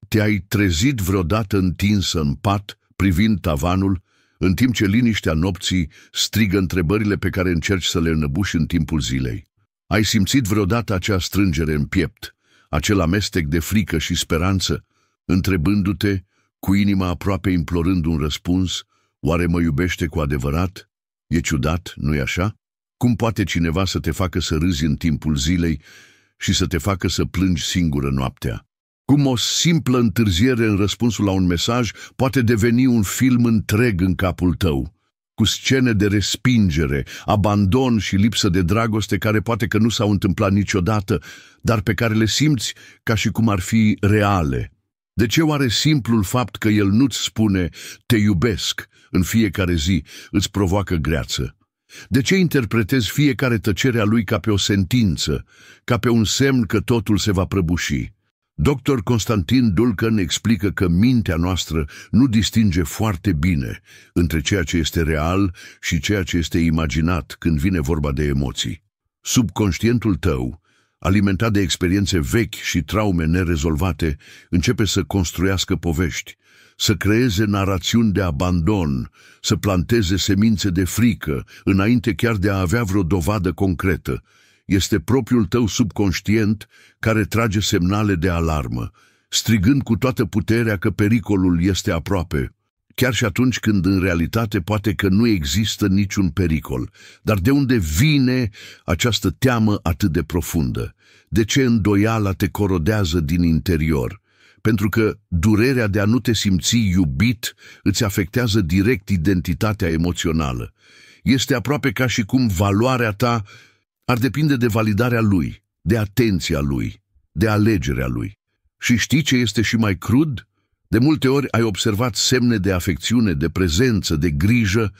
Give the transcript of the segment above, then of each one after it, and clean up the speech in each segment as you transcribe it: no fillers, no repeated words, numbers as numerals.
Te-ai trezit vreodată întinsă în pat, privind tavanul, în timp ce liniștea nopții strigă întrebările pe care încerci să le înăbuși în timpul zilei? Ai simțit vreodată acea strângere în piept, acel amestec de frică și speranță, întrebându-te, cu inima aproape implorând un răspuns, oare mă iubește cu adevărat? E ciudat, nu-i așa? Cum poate cineva să te facă să râzi în timpul zilei și să te facă să plângi singură noaptea? Cum o simplă întârziere în răspunsul la un mesaj poate deveni un film întreg în capul tău, cu scene de respingere, abandon și lipsă de dragoste care poate că nu s-au întâmplat niciodată, dar pe care le simți ca și cum ar fi reale. De ce oare simplul fapt că el nu-ți spune "te iubesc" în fiecare zi îți provoacă greață? De ce interpretezi fiecare tăcere a lui ca pe o sentință, ca pe un semn că totul se va prăbuși? Dr. Constantin Dulcan explică că mintea noastră nu distinge foarte bine între ceea ce este real și ceea ce este imaginat când vine vorba de emoții. Subconștientul tău, alimentat de experiențe vechi și traume nerezolvate, începe să construiască povești, să creeze narațiuni de abandon, să planteze semințe de frică, înainte chiar de a avea vreo dovadă concretă. Este propriul tău subconștient care trage semnale de alarmă, strigând cu toată puterea că pericolul este aproape, chiar și atunci când în realitate poate că nu există niciun pericol. Dar de unde vine această teamă atât de profundă? De ce îndoiala te corodează din interior? Pentru că durerea de a nu te simți iubit îți afectează direct identitatea emoțională. Este aproape ca și cum valoarea ta ar depinde de validarea lui, de atenția lui, de alegerea lui. Și știi ce este și mai crud? De multe ori ai observat semne de afecțiune, de prezență, de grijă,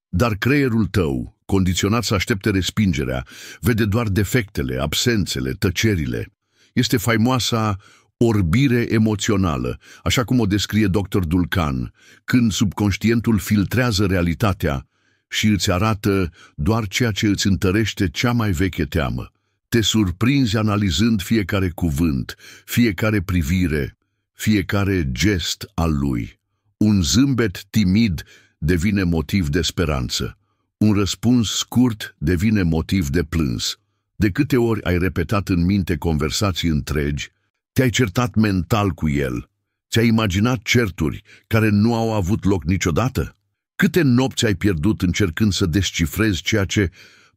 dar creierul tău, condiționat să aștepte respingerea, vede doar defectele, absențele, tăcerile. Este faimoasa orbire emoțională, așa cum o descrie Dr. Dulcan, când subconștientul filtrează realitatea și îți arată doar ceea ce îți întărește cea mai veche teamă. Te surprinzi analizând fiecare cuvânt, fiecare privire, fiecare gest al lui. Un zâmbet timid devine motiv de speranță. Un răspuns scurt devine motiv de plâns. De câte ori ai repetat în minte conversații întregi, te-ai certat mental cu el, ți-ai imaginat certuri care nu au avut loc niciodată? Câte nopți ai pierdut încercând să descifrezi ceea ce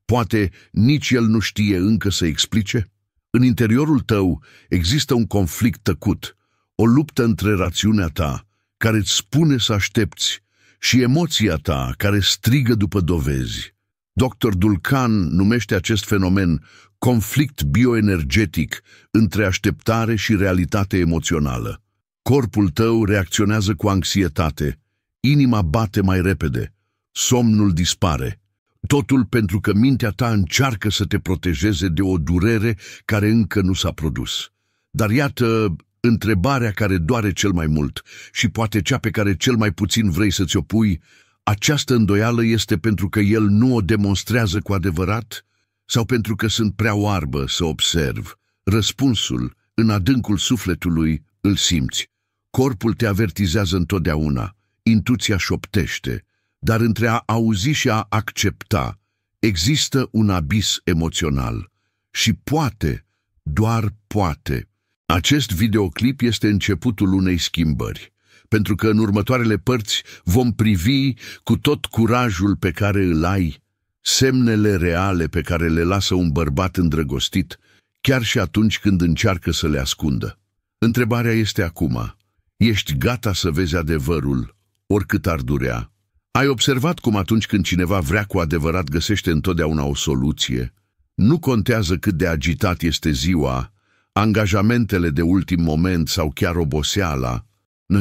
poate nici el nu știe încă să explice? În interiorul tău există un conflict tăcut, o luptă între rațiunea ta, care îți spune să aștepți, și emoția ta, care strigă după dovezi. Dr. Dulcan numește acest fenomen conflict bioenergetic între așteptare și realitate emoțională. Corpul tău reacționează cu anxietate, inima bate mai repede, somnul dispare. Totul pentru că mintea ta încearcă să te protejeze de o durere care încă nu s-a produs. Dar iată întrebarea care doare cel mai mult și poate cea pe care cel mai puțin vrei să ți-o pui: această îndoială este pentru că el nu o demonstrează cu adevărat sau pentru că sunt prea oarbă să observ? Răspunsul, în adâncul sufletului, îl simți. Corpul te avertizează întotdeauna, intuiția șoptește, dar între a auzi și a accepta există un abis emoțional. Și poate, doar poate, acest videoclip este începutul unei schimbări, pentru că în următoarele părți vom privi cu tot curajul pe care îl ai semnele reale pe care le lasă un bărbat îndrăgostit, chiar și atunci când încearcă să le ascundă. Întrebarea este acum: ești gata să vezi adevărul, oricât ar durea? Ai observat cum atunci când cineva vrea cu adevărat găsește întotdeauna o soluție? Nu contează cât de agitat este ziua, angajamentele de ultim moment sau chiar oboseala.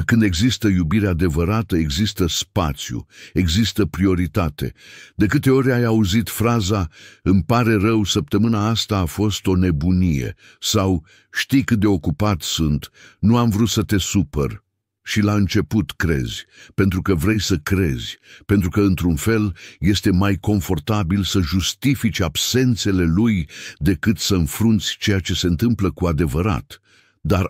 Când există iubire adevărată, există spațiu, există prioritate. De câte ori ai auzit fraza "îmi pare rău, săptămâna asta a fost o nebunie" sau "știi cât de ocupat sunt, nu am vrut să te supăr"? Și la început crezi, pentru că vrei să crezi, pentru că într-un fel este mai confortabil să justifici absențele lui decât să înfrunți ceea ce se întâmplă cu adevărat. Dar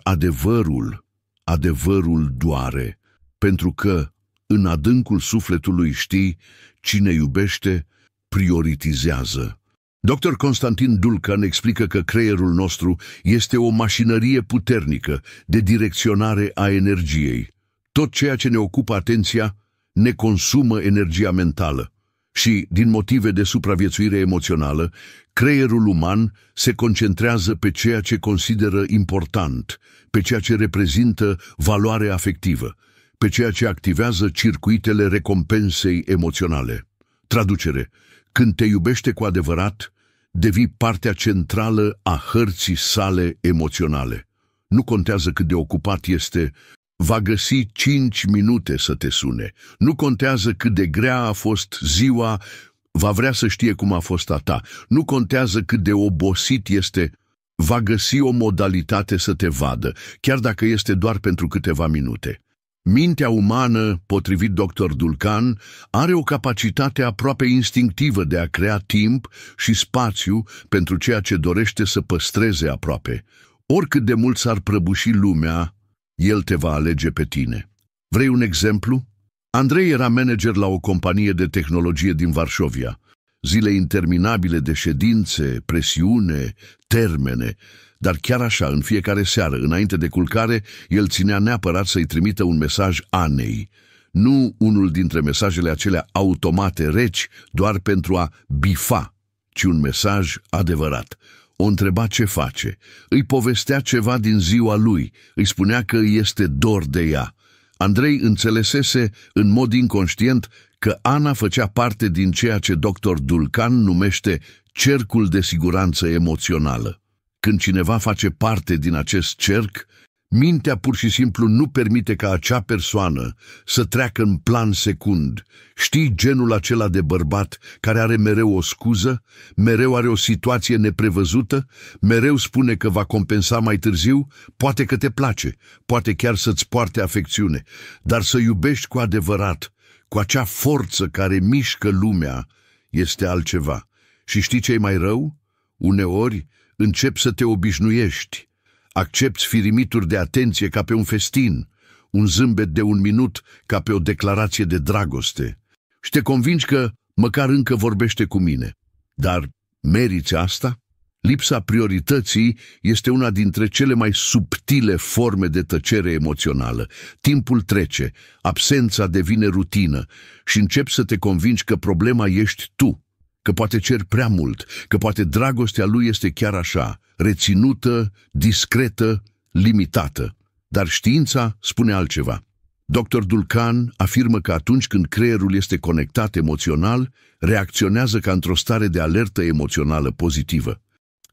adevărul doare, pentru că în adâncul sufletului știi, cine iubește, prioritizează. Dr. Constantin Dulcan explică că creierul nostru este o mașinărie puternică de direcționare a energiei. Tot ceea ce ne ocupă atenția ne consumă energia mentală și, din motive de supraviețuire emoțională, creierul uman se concentrează pe ceea ce consideră important, pe ceea ce reprezintă valoare afectivă, pe ceea ce activează circuitele recompensei emoționale. Traducere: când te iubește cu adevărat, devii partea centrală a hărții sale emoționale. Nu contează cât de ocupat este, va găsi 5 minute să te sune. Nu contează cât de grea a fost ziua, va vrea să știe cum a fost a ta. Nu contează cât de obosit este, va găsi o modalitate să te vadă, chiar dacă este doar pentru câteva minute. Mintea umană, potrivit Dr. Dulcan, are o capacitate aproape instinctivă de a crea timp și spațiu pentru ceea ce dorește să păstreze aproape. Oricât de mult s-ar prăbuși lumea, el te va alege pe tine. Vrei un exemplu? Andrei era manager la o companie de tehnologie din Varșovia. Zile interminabile de ședințe, presiune, termene, dar chiar așa, în fiecare seară, înainte de culcare, el ținea neapărat să-i trimită un mesaj Anei. Nu unul dintre mesajele acelea automate, reci, doar pentru a bifa, ci un mesaj adevărat. O întreba ce face, îi povestea ceva din ziua lui, îi spunea că îi este dor de ea. Andrei înțelesese în mod inconștient că Ana făcea parte din ceea ce Dr. Dulcan numește cercul de siguranță emoțională. Când cineva face parte din acest cerc, mintea pur și simplu nu permite ca acea persoană să treacă în plan secund. Știi genul acela de bărbat care are mereu o scuză, mereu are o situație neprevăzută, mereu spune că va compensa mai târziu, poate că te place, poate chiar să-ți poarte afecțiune, dar să iubești cu adevărat, cu acea forță care mișcă lumea, este altceva. Și știi ce e mai rău? Uneori începi să te obișnuiești. Accepți firimituri de atenție ca pe un festin, un zâmbet de 1 minut ca pe o declarație de dragoste și te convingi că măcar încă vorbește cu mine. Dar meriți asta? Lipsa priorității este una dintre cele mai subtile forme de tăcere emoțională. Timpul trece, absența devine rutină și începi să te convingi că problema ești tu, că poate ceri prea mult, că poate dragostea lui este chiar așa, reținută, discretă, limitată. Dar știința spune altceva. Dr. Dulcan afirmă că atunci când creierul este conectat emoțional, reacționează ca într-o stare de alertă emoțională pozitivă.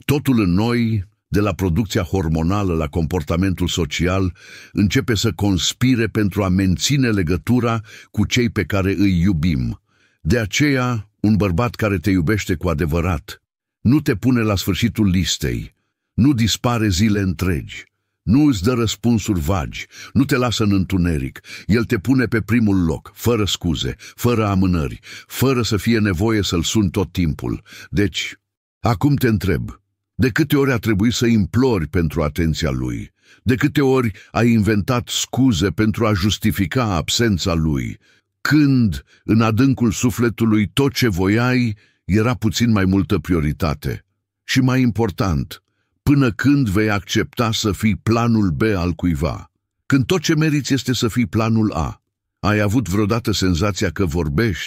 Totul în noi, de la producția hormonală la comportamentul social, începe să conspire pentru a menține legătura cu cei pe care îi iubim. De aceea, un bărbat care te iubește cu adevărat nu te pune la sfârșitul listei, nu dispare zile întregi, nu îți dă răspunsuri vagi, nu te lasă în întuneric. El te pune pe primul loc, fără scuze, fără amânări, fără să fie nevoie să-l suni tot timpul. Deci, acum te întreb, de câte ori a trebuit să implori pentru atenția lui? De câte ori ai inventat scuze pentru a justifica absența lui? Când, în adâncul sufletului, tot ce voiai era puțin mai multă prioritate. Și mai important, până când vei accepta să fii planul B al cuiva? Când tot ce meriți este să fii planul A. Ai avut vreodată senzația că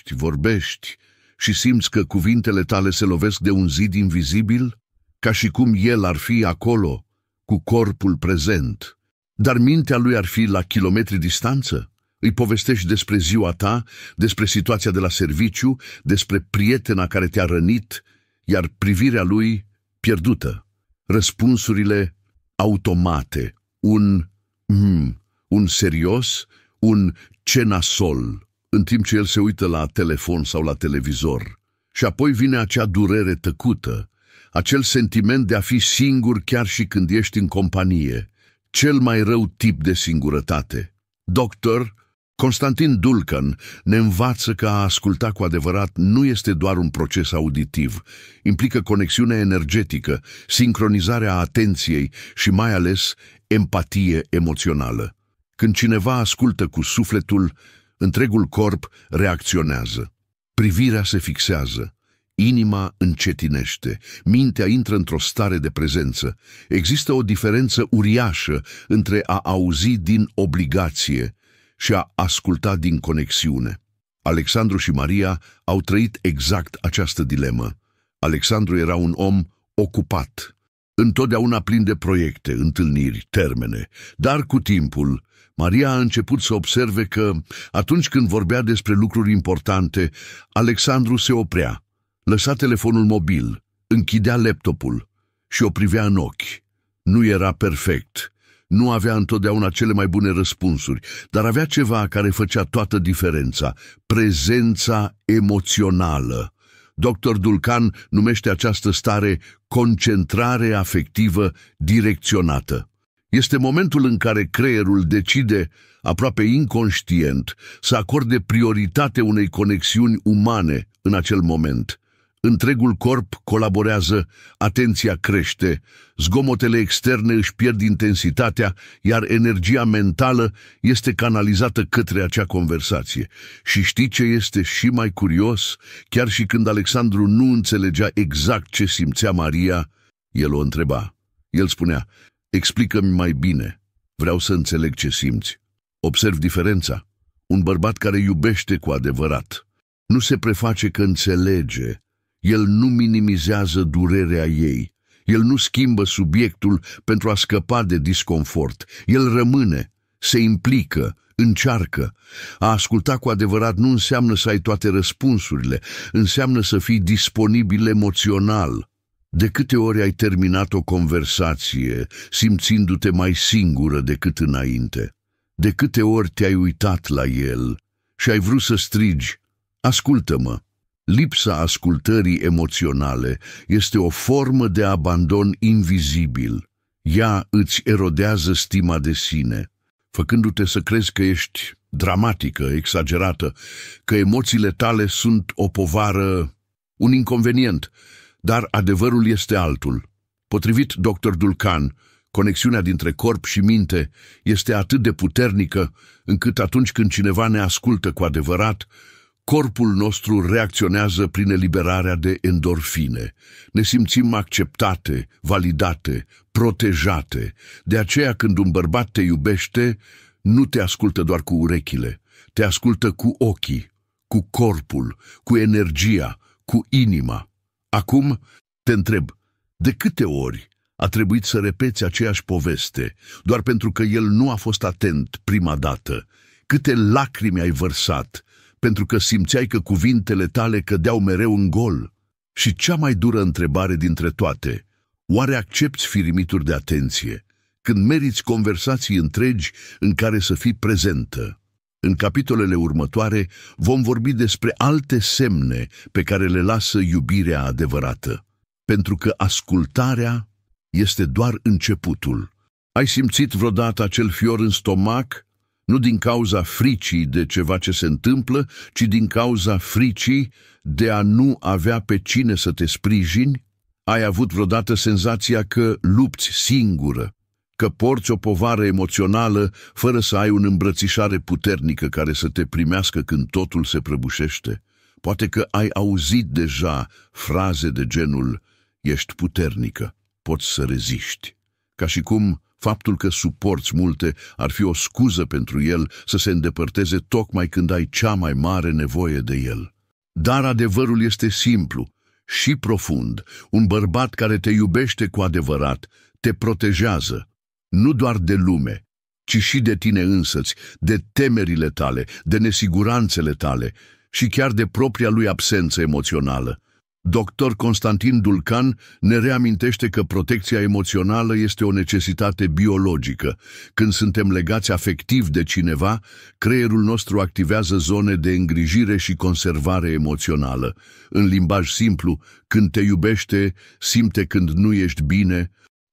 vorbești și simți că cuvintele tale se lovesc de un zid invizibil? Ca și cum el ar fi acolo, cu corpul prezent, dar mintea lui ar fi la kilometri distanță? Îi povestești despre ziua ta, despre situația de la serviciu, despre prietena care te-a rănit, iar privirea lui pierdută. Răspunsurile automate, un serios, un ce nasol, în timp ce el se uită la telefon sau la televizor. Și apoi vine acea durere tăcută, acel sentiment de a fi singur chiar și când ești în companie, cel mai rău tip de singurătate. Dr. Constantin Dulcan ne învață că a asculta cu adevărat nu este doar un proces auditiv, implică conexiune energetică, sincronizarea atenției și mai ales empatie emoțională. Când cineva ascultă cu sufletul, întregul corp reacționează. Privirea se fixează, inima încetinește, mintea intră într-o stare de prezență. Există o diferență uriașă între a auzi din obligație și a asculta din conexiune. Alexandru și Maria au trăit exact această dilemă. Alexandru era un om ocupat, întotdeauna plin de proiecte, întâlniri, termene, dar cu timpul Maria a început să observe că, atunci când vorbea despre lucruri importante, Alexandru se oprea, lăsa telefonul mobil, închidea laptopul și o privea în ochi. Nu era perfect, nu avea întotdeauna cele mai bune răspunsuri, dar avea ceva care făcea toată diferența: prezența emoțională. Dr. Dulcan numește această stare concentrare afectivă direcționată. Este momentul în care creierul decide, aproape inconștient, să acorde prioritate unei conexiuni umane în acel moment. Întregul corp colaborează, atenția crește, zgomotele externe își pierd intensitatea, iar energia mentală este canalizată către acea conversație. Și știi ce este și mai curios? Chiar și când Alexandru nu înțelegea exact ce simțea Maria, el o întreba. El spunea: explică-mi mai bine, vreau să înțeleg ce simți. Observ diferența. Un bărbat care iubește cu adevărat nu se preface că înțelege. El nu minimizează durerea ei. El nu schimbă subiectul pentru a scăpa de disconfort. El rămâne, se implică, încearcă. A asculta cu adevărat nu înseamnă să ai toate răspunsurile, înseamnă să fii disponibil emoțional. De câte ori ai terminat o conversație simțindu-te mai singură decât înainte? De câte ori te-ai uitat la el și ai vrut să strigi: ascultă-mă? Lipsa ascultării emoționale este o formă de abandon invizibil. Ea îți erodează stima de sine, făcându-te să crezi că ești dramatică, exagerată, că emoțiile tale sunt o povară, un inconvenient. Dar adevărul este altul. Potrivit Dr. Dulcan, conexiunea dintre corp și minte este atât de puternică încât atunci când cineva ne ascultă cu adevărat, corpul nostru reacționează prin eliberarea de endorfine. Ne simțim acceptate, validate, protejate. De aceea, când un bărbat te iubește, nu te ascultă doar cu urechile, te ascultă cu ochii, cu corpul, cu energia, cu inima. Acum te întreb, de câte ori a trebuit să repeți aceeași poveste, doar pentru că el nu a fost atent prima dată? Câte lacrimi ai vărsat, pentru că simțeai că cuvintele tale cădeau mereu în gol? Și cea mai dură întrebare dintre toate: oare accepți firimituri de atenție când meriți conversații întregi în care să fii prezentă? În capitolele următoare vom vorbi despre alte semne pe care le lasă iubirea adevărată, pentru că ascultarea este doar începutul. Ai simțit vreodată acel fior în stomac? Nu din cauza fricii de ceva ce se întâmplă, ci din cauza fricii de a nu avea pe cine să te sprijini? Ai avut vreodată senzația că lupți singură, că porți o povară emoțională fără să ai o îmbrățișare puternică care să te primească când totul se prăbușește? Poate că ai auzit deja fraze de genul: ești puternică, poți să reziști. Ca și cum faptul că suporți multe ar fi o scuză pentru el să se îndepărteze tocmai când ai cea mai mare nevoie de el. Dar adevărul este simplu și profund. Un bărbat care te iubește cu adevărat te protejează, nu doar de lume, ci și de tine însăți, de temerile tale, de nesiguranțele tale și chiar de propria lui absență emoțională. Dr. Constantin Dulcan ne reamintește că protecția emoțională este o necesitate biologică. Când suntem legați afectiv de cineva, creierul nostru activează zone de îngrijire și conservare emoțională. În limbaj simplu, când te iubește, simte când nu ești bine,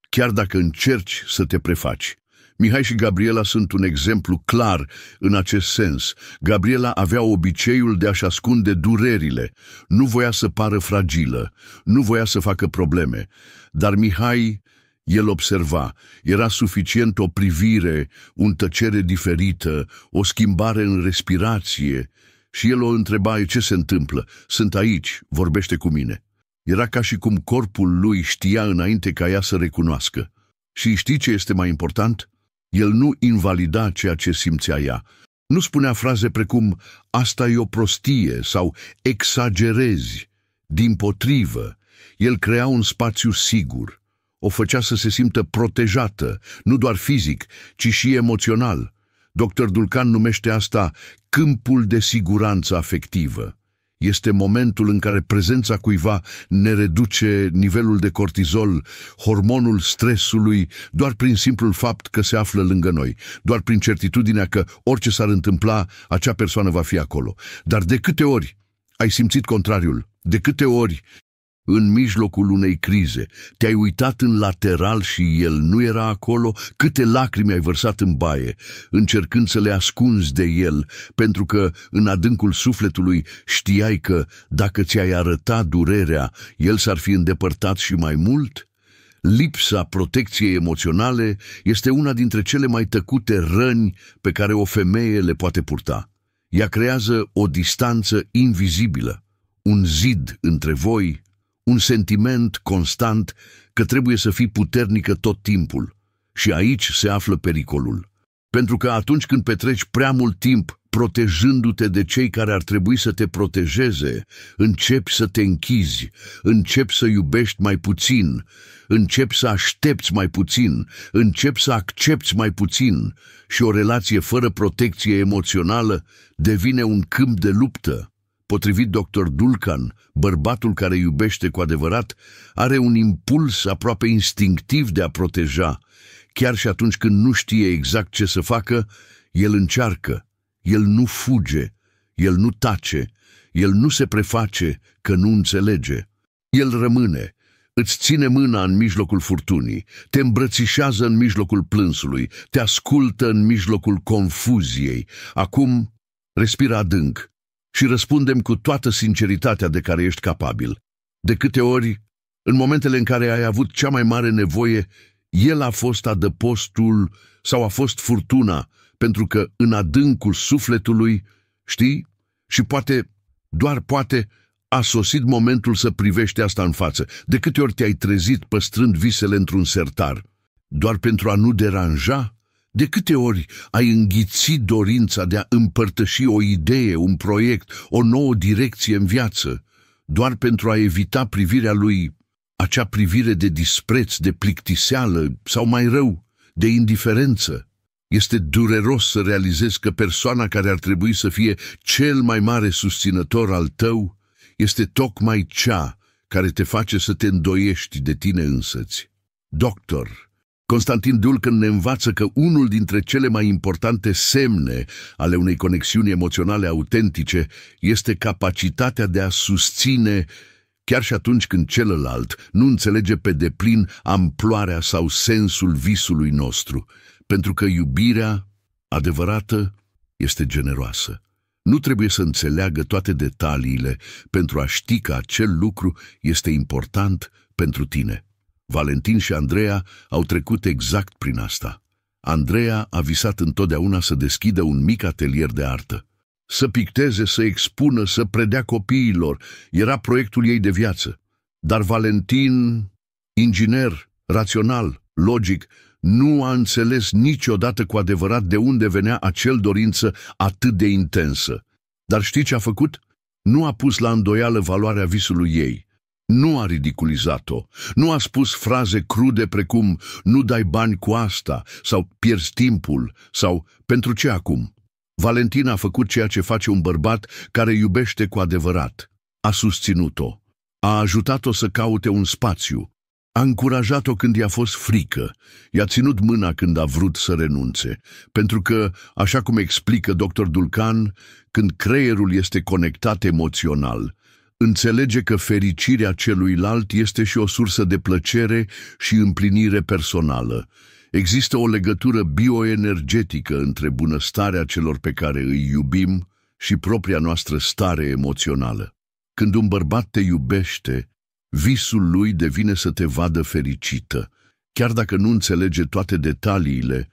chiar dacă încerci să te prefaci. Mihai și Gabriela sunt un exemplu clar în acest sens. Gabriela avea obiceiul de a-și ascunde durerile. Nu voia să pară fragilă, nu voia să facă probleme. Dar Mihai El observa, era suficient o privire, o tăcere diferită, o schimbare în respirație și el o întreba: ce se întâmplă? Sunt aici, vorbește cu mine. Era ca și cum corpul lui știa înainte ca ea să recunoască. Și știi ce este mai important? El nu invalida ceea ce simțea ea. Nu spunea fraze precum asta e o prostie sau exagerezi. Dimpotrivă, el crea un spațiu sigur. O făcea să se simtă protejată, nu doar fizic, ci și emoțional. Dr. Dulcan numește asta câmpul de siguranță afectivă. Este momentul în care prezența cuiva ne reduce nivelul de cortizol, hormonul stresului, doar prin simplul fapt că se află lângă noi, doar prin certitudinea că orice s-ar întâmpla, acea persoană va fi acolo. Dar de câte ori ai simțit contrariul? De câte ori, în mijlocul unei crize, te-ai uitat în lateral și el nu era acolo? Câte lacrimi ai vărsat în baie, încercând să le ascunzi de el, pentru că în adâncul sufletului știai că, dacă ți-ai arăta durerea, el s-ar fi îndepărtat și mai mult? Lipsa protecției emoționale este una dintre cele mai tăcute răni pe care o femeie le poate purta. Ea creează o distanță invizibilă, un zid între voi, un sentiment constant că trebuie să fii puternică tot timpul. Și aici se află pericolul. Pentru că atunci când petreci prea mult timp protejându-te de cei care ar trebui să te protejeze, începi să te închizi, începi să iubești mai puțin, începi să aștepți mai puțin, începi să accepti mai puțin și o relație fără protecție emoțională devine un câmp de luptă. Potrivit Dr. Dulcan, bărbatul care iubește cu adevărat are un impuls aproape instinctiv de a proteja. Chiar și atunci când nu știe exact ce să facă, el încearcă, el nu fuge, el nu tace, el nu se preface că nu înțelege. El rămâne, îți ține mâna în mijlocul furtunii, te îmbrățișează în mijlocul plânsului, te ascultă în mijlocul confuziei. Acum, respiră adânc și răspundem cu toată sinceritatea de care ești capabil. De câte ori, în momentele în care ai avut cea mai mare nevoie, el a fost adăpostul sau a fost furtuna, pentru că în adâncul sufletului, știi, și poate, doar poate, a sosit momentul să privești asta în față. De câte ori te-ai trezit păstrând visele într-un sertar, doar pentru a nu deranja? De câte ori ai înghițit dorința de a împărtăși o idee, un proiect, o nouă direcție în viață, doar pentru a evita privirea lui, acea privire de dispreț, de plictiseală sau mai rău, de indiferență? Este dureros să realizezi că persoana care ar trebui să fie cel mai mare susținător al tău este tocmai cea care te face să te îndoiești de tine însăți. Doctor Constantin Dulcan ne învață că unul dintre cele mai importante semne ale unei conexiuni emoționale autentice este capacitatea de a susține chiar și atunci când celălalt nu înțelege pe deplin amploarea sau sensul visului nostru, pentru că iubirea adevărată este generoasă. Nu trebuie să înțeleagă toate detaliile pentru a ști că acel lucru este important pentru tine. Valentin și Andreea au trecut exact prin asta. Andreea a visat întotdeauna să deschidă un mic atelier de artă. Să picteze, să expună, să predea copiilor. Era proiectul ei de viață. Dar Valentin, inginer, rațional, logic, nu a înțeles niciodată cu adevărat de unde venea acel dorință atât de intensă. Dar știi ce a făcut? Nu a pus la îndoială valoarea visului ei. Nu a ridiculizat-o, nu a spus fraze crude precum nu dai bani cu asta sau pierzi timpul sau pentru ce acum. Valentin a făcut ceea ce face un bărbat care iubește cu adevărat. A susținut-o, a ajutat-o să caute un spațiu, a încurajat-o când i-a fost frică, i-a ținut mâna când a vrut să renunțe, pentru că, așa cum explică Dr. Dulcan, când creierul este conectat emoțional, înțelege că fericirea celuilalt este și o sursă de plăcere și împlinire personală. Există o legătură bioenergetică între bunăstarea celor pe care îi iubim și propria noastră stare emoțională. Când un bărbat te iubește, visul lui devine să te vadă fericită, chiar dacă nu înțelege toate detaliile,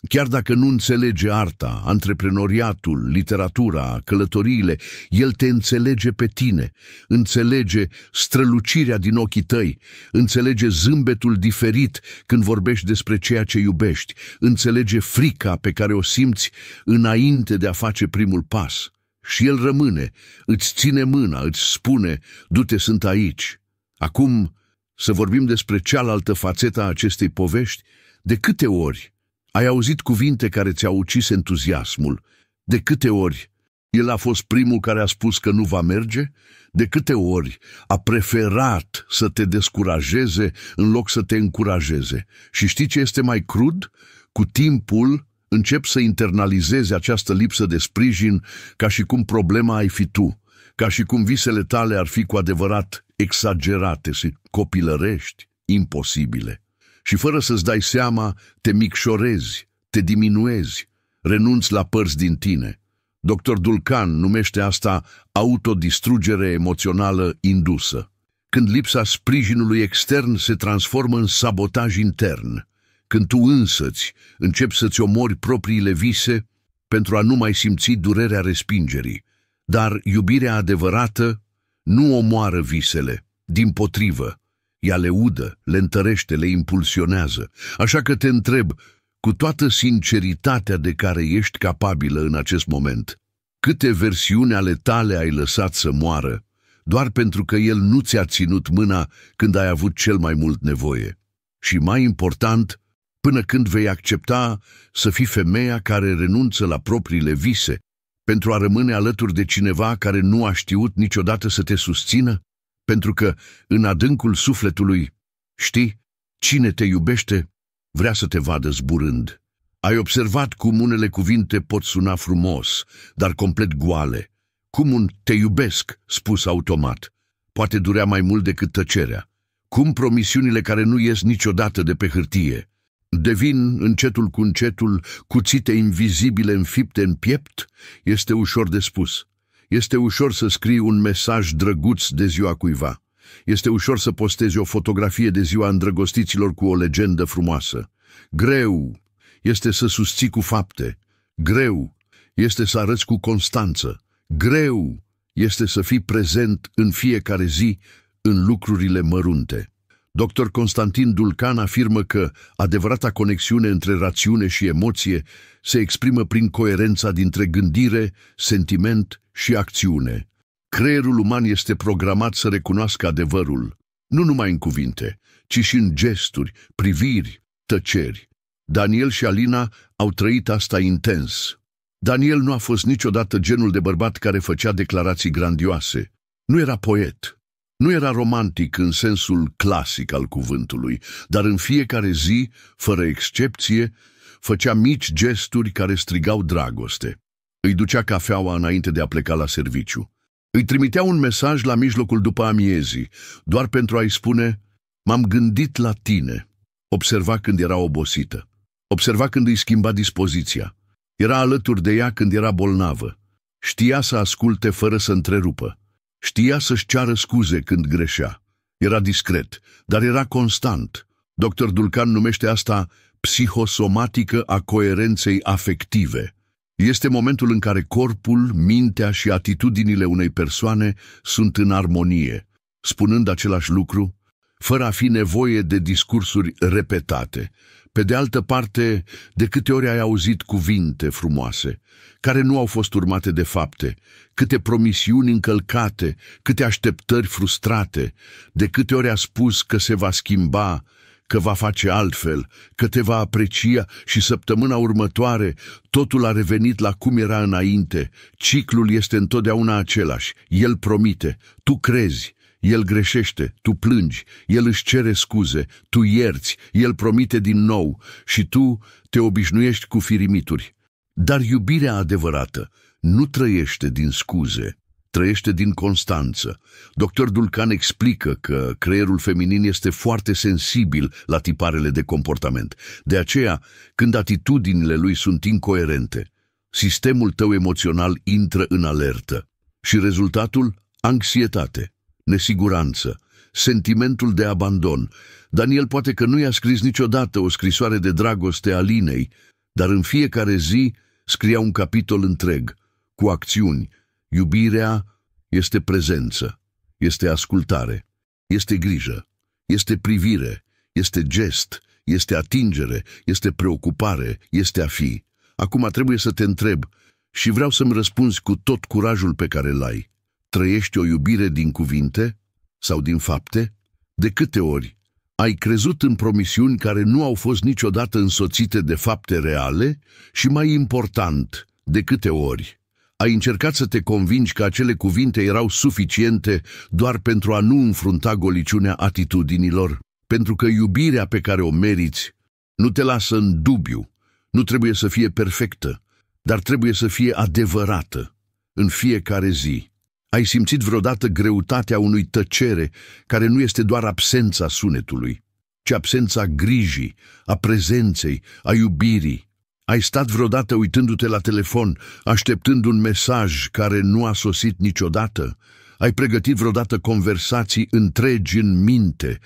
chiar dacă nu înțelege arta, antreprenoriatul, literatura, călătoriile, el te înțelege pe tine, înțelege strălucirea din ochii tăi, înțelege zâmbetul diferit când vorbești despre ceea ce iubești, înțelege frica pe care o simți înainte de a face primul pas. Și el rămâne, îți ține mâna, îți spune, du-te, sunt aici. Acum să vorbim despre cealaltă fațetă a acestei povești. De câte ori ai auzit cuvinte care ți-au ucis entuziasmul? De câte ori el a fost primul care a spus că nu va merge? De câte ori a preferat să te descurajeze în loc să te încurajeze? Și știi ce este mai crud? Cu timpul începi să internalizezi această lipsă de sprijin ca și cum problema ai fi tu, ca și cum visele tale ar fi cu adevărat exagerate și copilărești, imposibile. Și fără să-ți dai seama, te micșorezi, te diminuezi, renunți la părți din tine. Dr. Dulcan numește asta autodistrugere emoțională indusă, când lipsa sprijinului extern se transformă în sabotaj intern, când tu însăți începi să-ți omori propriile vise pentru a nu mai simți durerea respingerii. Dar iubirea adevărată nu omoară visele, dimpotrivă, ea le udă, le întărește, le impulsionează. Așa că te întreb, cu toată sinceritatea de care ești capabilă în acest moment, câte versiuni ale tale ai lăsat să moară, doar pentru că el nu ți-a ținut mâna când ai avut cel mai mult nevoie? Și mai important, până când vei accepta să fii femeia care renunță la propriile vise pentru a rămâne alături de cineva care nu a știut niciodată să te susțină? Pentru că în adâncul sufletului, știi, cine te iubește vrea să te vadă zburând. Ai observat cum unele cuvinte pot suna frumos, dar complet goale, cum un te iubesc spus automat poate durea mai mult decât tăcerea, cum promisiunile care nu ies niciodată de pe hârtie devin încetul cu încetul cuțite invizibile înfipte în piept. Este ușor de spus. Este ușor să scrii un mesaj drăguț de ziua cuiva. Este ușor să postezi o fotografie de ziua îndrăgostiților cu o legendă frumoasă. Greu este să susții cu fapte. Greu este să arăți cu constanță. Greu este să fii prezent în fiecare zi în lucrurile mărunte. Dr. Constantin Dulcan afirmă că adevărata conexiune între rațiune și emoție se exprimă prin coerența dintre gândire, sentiment și acțiune. Creierul uman este programat să recunoască adevărul, nu numai în cuvinte, ci și în gesturi, priviri, tăceri. Daniel și Alina au trăit asta intens. Daniel nu a fost niciodată genul de bărbat care făcea declarații grandioase. Nu era poet. Nu era romantic în sensul clasic al cuvântului, dar în fiecare zi, fără excepție, făcea mici gesturi care strigau dragoste. Îi ducea cafeaua înainte de a pleca la serviciu. Îi trimitea un mesaj la mijlocul după amiezii, doar pentru a-i spune, m-am gândit la tine. Observa când era obosită. Observa când îi schimba dispoziția. Era alături de ea când era bolnavă. Știa să asculte fără să întrerupă. Știa să-și ceară scuze când greșea. Era discret, dar era constant. Dr. Dulcan numește asta psihosomatică a coerenței afective. Este momentul în care corpul, mintea și atitudinile unei persoane sunt în armonie, spunând același lucru, fără a fi nevoie de discursuri repetate. Pe de altă parte, de câte ori ai auzit cuvinte frumoase, care nu au fost urmate de fapte, câte promisiuni încălcate, câte așteptări frustrate, de câte ori a spus că se va schimba, că va face altfel, că te va aprecia și săptămâna următoare totul a revenit la cum era înainte. Ciclul este întotdeauna același. El promite, tu crezi. El greșește, tu plângi, el își cere scuze, tu ierți, el promite din nou și tu te obișnuiești cu firimituri. Dar iubirea adevărată nu trăiește din scuze, trăiește din constanță. Dr. Dulcan explică că creierul feminin este foarte sensibil la tiparele de comportament. De aceea, când atitudinile lui sunt incoerente, sistemul tău emoțional intră în alertă și rezultatul, anxietate, nesiguranță, sentimentul de abandon. Daniel poate că nu i-a scris niciodată o scrisoare de dragoste Alinei, dar în fiecare zi scria un capitol întreg, cu acțiuni. Iubirea este prezență, este ascultare, este grijă, este privire, este gest, este atingere, este preocupare, este a fi. Acum trebuie să te întreb și vreau să-mi răspunzi cu tot curajul pe care l-ai. Trăiești o iubire din cuvinte sau din fapte? De câte ori ai crezut în promisiuni care nu au fost niciodată însoțite de fapte reale? Și mai important, de câte ori ai încercat să te convingi că acele cuvinte erau suficiente doar pentru a nu înfrunta goliciunea atitudinilor? Pentru că iubirea pe care o meriți nu te lasă în dubiu, nu trebuie să fie perfectă, dar trebuie să fie adevărată în fiecare zi. Ai simțit vreodată greutatea unui tăcere care nu este doar absența sunetului, ci absența grijii, a prezenței, a iubirii? Ai stat vreodată uitându-te la telefon, așteptând un mesaj care nu a sosit niciodată? Ai pregătit vreodată conversații întregi în minte,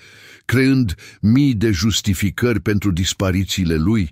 creând mii de justificări pentru disparițiile lui,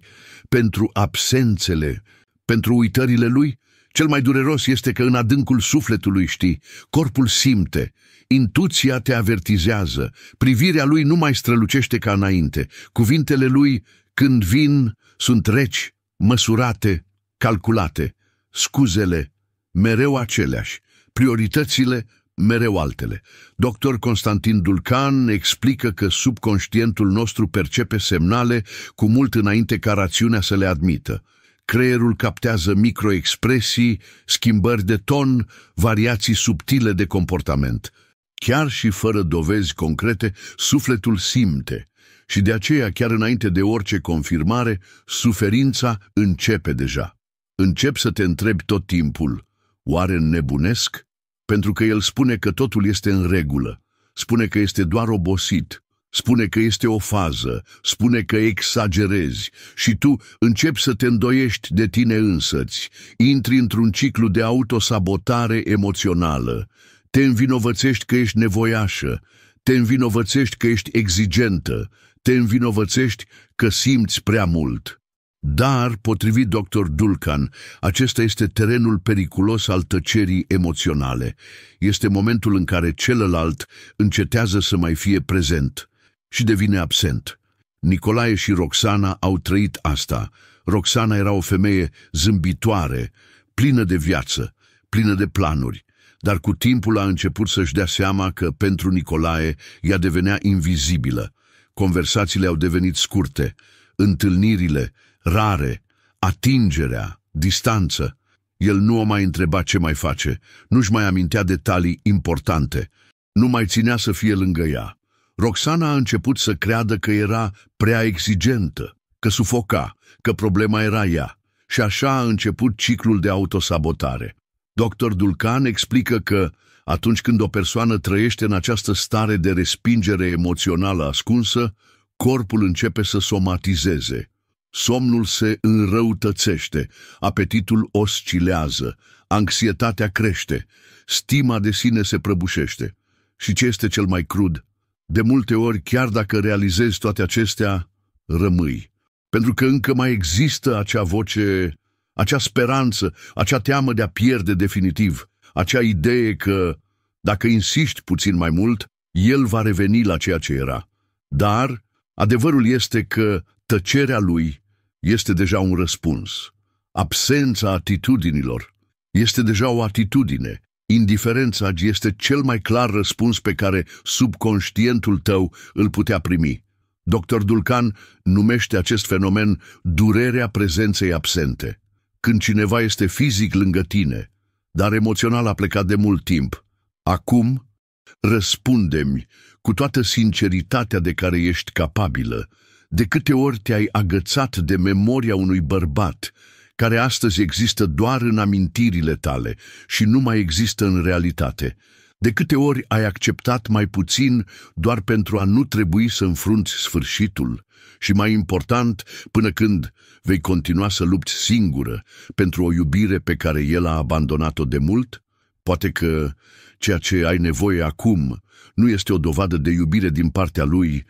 pentru absențele, pentru uitările lui? Cel mai dureros este că în adâncul sufletului, știi, corpul simte, intuiția te avertizează, privirea lui nu mai strălucește ca înainte, cuvintele lui, când vin, sunt reci, măsurate, calculate, scuzele mereu aceleași, prioritățile mereu altele. Dr. Constantin Dulcan explică că subconștientul nostru percepe semnale cu mult înainte ca rațiunea să le admită. Creierul captează microexpresii, schimbări de ton, variații subtile de comportament. Chiar și fără dovezi concrete, sufletul simte. Și de aceea, chiar înainte de orice confirmare, suferința începe deja. Începi să te întrebi tot timpul, oare nebunesc? Pentru că el spune că totul este în regulă, spune că este doar obosit, spune că este o fază, spune că exagerezi și tu începi să te îndoiești de tine însăți, intri într-un ciclu de autosabotare emoțională, te învinovățești că ești nevoiașă, te învinovățești că ești exigentă, te învinovățești că simți prea mult. Dar, potrivit Dr. Dulcan, acesta este terenul periculos al tăcerii emoționale. Este momentul în care celălalt încetează să mai fie prezent și devine absent. Nicolae și Roxana au trăit asta. Roxana era o femeie zâmbitoare, plină de viață, plină de planuri, dar cu timpul a început să-și dea seama că pentru Nicolae ea devenea invizibilă. Conversațiile au devenit scurte, întâlnirile rare, atingerea, distanță. El nu o mai întreba ce mai face, nu-și mai amintea detalii importante, nu mai ținea să fie lângă ea. Roxana a început să creadă că era prea exigentă, că sufoca, că problema era ea. Și așa a început ciclul de autosabotare. Dr. Dulcan explică că atunci când o persoană trăiește în această stare de respingere emoțională ascunsă, corpul începe să somatizeze. Somnul se înrăutățește, apetitul oscilează, anxietatea crește, stima de sine se prăbușește. Și ce este cel mai crud? De multe ori, chiar dacă realizezi toate acestea, rămâi. Pentru că încă mai există acea voce, acea speranță, acea teamă de a pierde definitiv, acea idee că, dacă insiști puțin mai mult, el va reveni la ceea ce era. Dar adevărul este că tăcerea lui este deja un răspuns. Absența atitudinilor este deja o atitudine. Indiferența este cel mai clar răspuns pe care subconștientul tău îl putea primi. Dr. Dulcan numește acest fenomen durerea prezenței absente. Când cineva este fizic lângă tine, dar emoțional a plecat de mult timp, acum răspunde-mi cu toată sinceritatea de care ești capabilă. De câte ori te-ai agățat de memoria unui bărbat care astăzi există doar în amintirile tale și nu mai există în realitate? De câte ori ai acceptat mai puțin doar pentru a nu trebui să înfrunți sfârșitul? Și mai important, până când vei continua să lupți singură pentru o iubire pe care el a abandonat-o de mult? Poate că ceea ce ai nevoie acum nu este o dovadă de iubire din partea lui,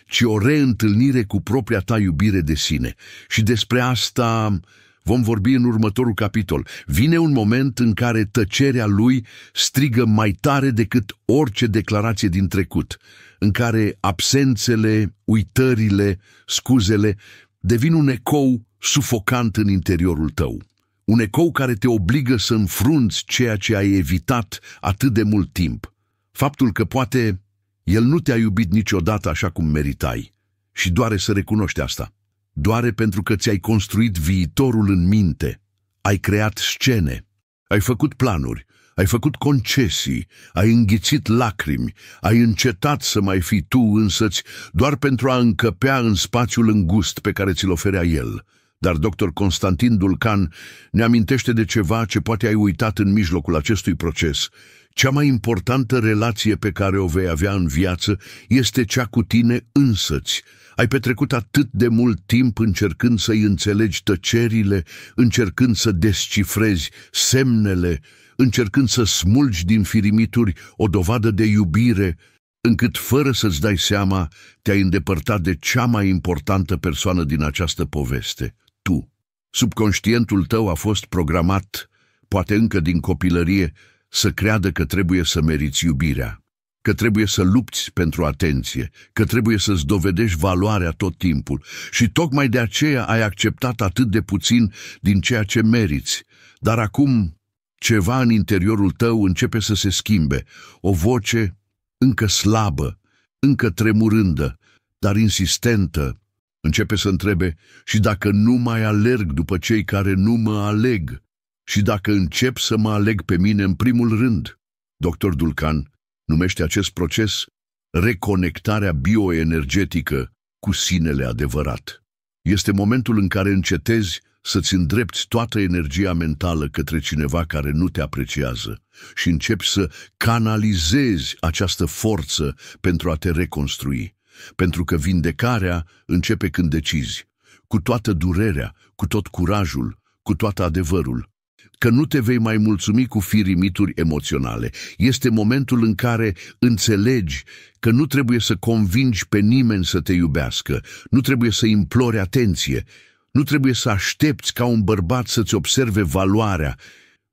ci o reîntâlnire cu propria ta iubire de sine. Și despre asta vom vorbi în următorul capitol. Vine un moment în care tăcerea lui strigă mai tare decât orice declarație din trecut, în care absențele, uitările, scuzele devin un ecou sufocant în interiorul tău. Un ecou care te obligă să înfrunți ceea ce ai evitat atât de mult timp. Faptul că poate el nu te-a iubit niciodată așa cum meritai. Și doare să recunoști asta. Doare pentru că ți-ai construit viitorul în minte. Ai creat scene. Ai făcut planuri. Ai făcut concesii. Ai înghițit lacrimi. Ai încetat să mai fii tu însăți doar pentru a încăpea în spațiul îngust pe care ți-l oferea el. Dar dr. Constantin Dulcan ne amintește de ceva ce poate ai uitat în mijlocul acestui proces. Cea mai importantă relație pe care o vei avea în viață este cea cu tine însăți. Ai petrecut atât de mult timp încercând să-i înțelegi tăcerile, încercând să descifrezi semnele, încercând să smulgi din firimituri o dovadă de iubire, încât fără să-ți dai seama te-ai îndepărtat de cea mai importantă persoană din această poveste, tu. Subconștientul tău a fost programat, poate încă din copilărie, să creadă că trebuie să meriți iubirea, că trebuie să lupți pentru atenție, că trebuie să-ți dovedești valoarea tot timpul și tocmai de aceea ai acceptat atât de puțin din ceea ce meriți. Dar acum ceva în interiorul tău începe să se schimbe, o voce încă slabă, încă tremurândă, dar insistentă, începe să întrebe: și dacă nu mai alerg după cei care nu mă aleg? Și dacă încep să mă aleg pe mine în primul rând? Dr. Dulcan numește acest proces reconectarea bioenergetică cu sinele adevărat. Este momentul în care încetezi să-ți îndrepți toată energia mentală către cineva care nu te apreciază și începi să canalizezi această forță pentru a te reconstrui. Pentru că vindecarea începe când decizi, cu toată durerea, cu tot curajul, cu tot adevărul, că nu te vei mai mulțumi cu firimituri emoționale. Este momentul în care înțelegi că nu trebuie să convingi pe nimeni să te iubească, nu trebuie să implori atenție, nu trebuie să aștepți ca un bărbat să-ți observe valoarea,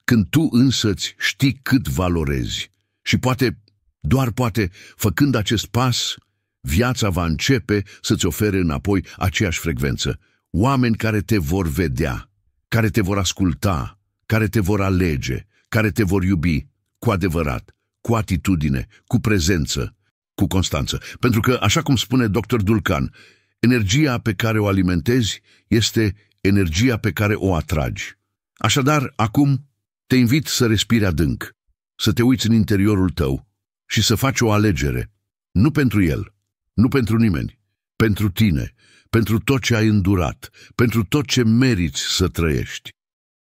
când tu însăți știi cât valorezi. Și poate, doar poate, făcând acest pas, viața va începe să-ți ofere înapoi aceeași frecvență. Oameni care te vor vedea, care te vor asculta, care te vor alege, care te vor iubi cu adevărat, cu atitudine, cu prezență, cu constanță. Pentru că, așa cum spune dr. Dulcan, energia pe care o alimentezi este energia pe care o atragi. Așadar, acum te invit să respiri adânc, să te uiți în interiorul tău și să faci o alegere, nu pentru el, nu pentru nimeni, pentru tine, pentru tot ce ai îndurat, pentru tot ce meriți să trăiești.